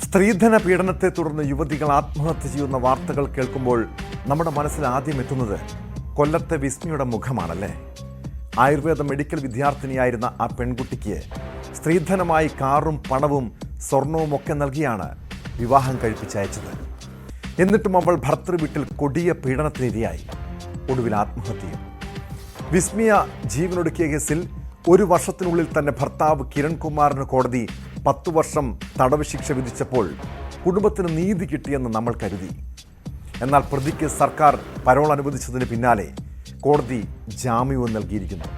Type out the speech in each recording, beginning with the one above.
സ്ത്രീധന പീഡനത്തെ തുടർന്ന് യുവതികൾ ആത്മഹത്യ ചെയ്യുന്ന വാർത്തകൾ കേൾക്കുമ്പോൾ നമ്മുടെ മനസ്സിൽ ആദ്യം എത്തുന്നത് കൊല്ലത്തെ വിസ്മയുടെ മുഖമാണല്ലേ. ആയുർവേദ മെഡിക്കൽ വിദ്യാർത്ഥിനിയായിരുന്ന ആ പെൺകുട്ടിക്ക് സ്ത്രീധനമായി കാറും പണവും സ്വർണവും ഒക്കെ നൽകിയാണ് വിവാഹം കഴിപ്പിച്ചയച്ചത്. എന്നിട്ടും അവൾ ഭർത്തൃ വീട്ടിൽ കൊടിയ പീഡനത്തിനിരയായി. ഒടുവിൽ ആത്മഹത്യയും. വിസ്മയ ജീവനൊടുക്കിയ കേസിൽ 1 വർഷത്തിനുള്ളിൽ തന്നെ ഭർത്താവ് കിരൺകുമാറിന് കോടതി 10 വർഷം തടവ് ശിക്ഷ വിധിച്ചപ്പോൾ കുടുംബത്തിന് നീതി കിട്ടിയെന്ന് നമ്മൾ കരുതി. എന്നാൽ പ്രതിക്ക് സർക്കാർ പരോൾ അനുവദിച്ചതിന് പിന്നാലെ കോടതി ജാമ്യവും നൽകിയിരിക്കുന്നു.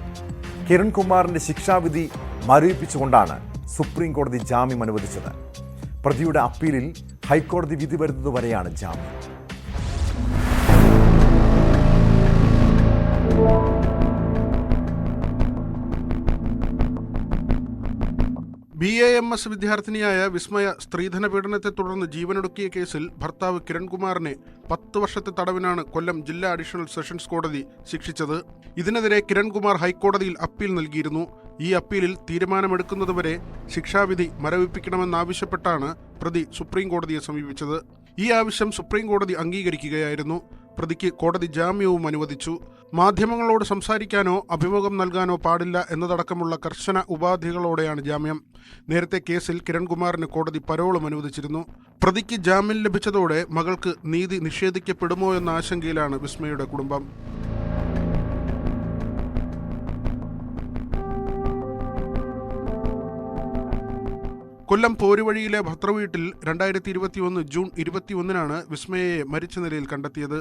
കിരൺകുമാറിൻ്റെ ശിക്ഷാവിധി മരവിപ്പിച്ചുകൊണ്ടാണ് സുപ്രീം കോടതി ജാമ്യം അനുവദിച്ചത്. പ്രതിയുടെ അപ്പീലിൽ ഹൈക്കോടതി വിധി വരുന്നതുവരെയാണ് ജാമ്യം. BAMS വിദ്യാർത്ഥിനിയായ വിസ്മയ സ്ത്രീധന പീഡനത്തെ തുടർന്ന് ജീവനൊടുക്കിയ കേസിൽ ഭർത്താവ് കിരൺകുമാറിനെ 10 വർഷത്തെ തടവിനാണ് കൊല്ലം ജില്ലാ അഡീഷണൽ സെഷൻസ് കോടതി ശിക്ഷിച്ചത്. ഇതിനെതിരെ കിരൺകുമാർ ഹൈക്കോടതിയിൽ അപ്പീൽ നൽകിയിരുന്നു. ഈ അപ്പീലിൽ തീരുമാനമെടുക്കുന്നതുവരെ ശിക്ഷാവിധി മരവിപ്പിക്കണമെന്നാവശ്യപ്പെട്ടാണ് പ്രതി സുപ്രീം കോടതിയെ സമീപിച്ചത്. ഈ ആവശ്യം സുപ്രീം കോടതി അംഗീകരിക്കുകയായിരുന്നു. പ്രതിക്ക് കോടതി ജാമ്യവും അനുവദിച്ചു. മാധ്യമങ്ങളോട് സംസാരിക്കാനോ അഭിമുഖം നൽകാനോ പാടില്ല എന്നതടക്കമുള്ള കർശന ഉപാധികളോടെയാണ് ജാമ്യം. നേരത്തെ കേസിൽ കിരൺകുമാറിന് കോടതി പരോളും അനുവദിച്ചിരുന്നു. പ്രതിക്ക് ജാമ്യം ലഭിച്ചതോടെ മകൾക്ക് നീതി നിഷേധിക്കപ്പെടുമോ എന്ന ആശങ്കയിലാണ് വിസ്മയുടെ കുടുംബം. കൊല്ലം പോരുവഴിയിലെ ഭർത്തൃവീട്ടിൽ 2021 ജൂൺ 21 വിസ്മയയെ മരിച്ച നിലയിൽ കണ്ടെത്തിയത്.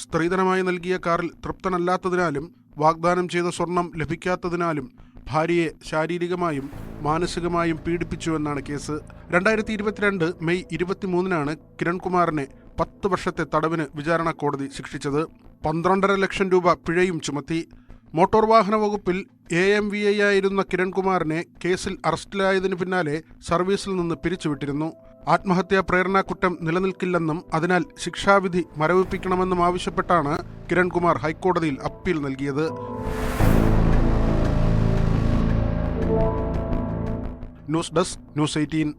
സ്ത്രീധനമായി നൽകിയ കാറിൽ തൃപ്തനല്ലാത്തതിനാലും വാഗ്ദാനം ചെയ്ത സ്വർണം ലഭിക്കാത്തതിനാലും ഭാര്യയെ ശാരീരികമായും മാനസികമായും പീഡിപ്പിച്ചുവെന്നാണ് കേസ്. 2022 മെയ് 23 കിരൺകുമാറിനെ 10 വർഷത്തെ തടവിന് വിചാരണ കോടതി ശിക്ഷിച്ചത്. 12.5 ലക്ഷം രൂപ പിഴയും ചുമത്തി. മോട്ടോർ വാഹന വകുപ്പിൽ AMVI ആയിരുന്ന കിരൺകുമാറിനെ കേസിൽ അറസ്റ്റിലായതിനു പിന്നാലെ സർവീസിൽ നിന്ന് പിരിച്ചുവിട്ടിരുന്നു. ആത്മഹത്യാ പ്രേരണാ കുറ്റം നിലനിൽക്കില്ലെന്നും അതിനാൽ ശിക്ഷാവിധി മരവിപ്പിക്കണമെന്നും ആവശ്യപ്പെട്ടാണ് കിരൺകുമാർ ഹൈക്കോടതിയിൽ അപ്പീൽ നൽകിയത്. News desk, News 18.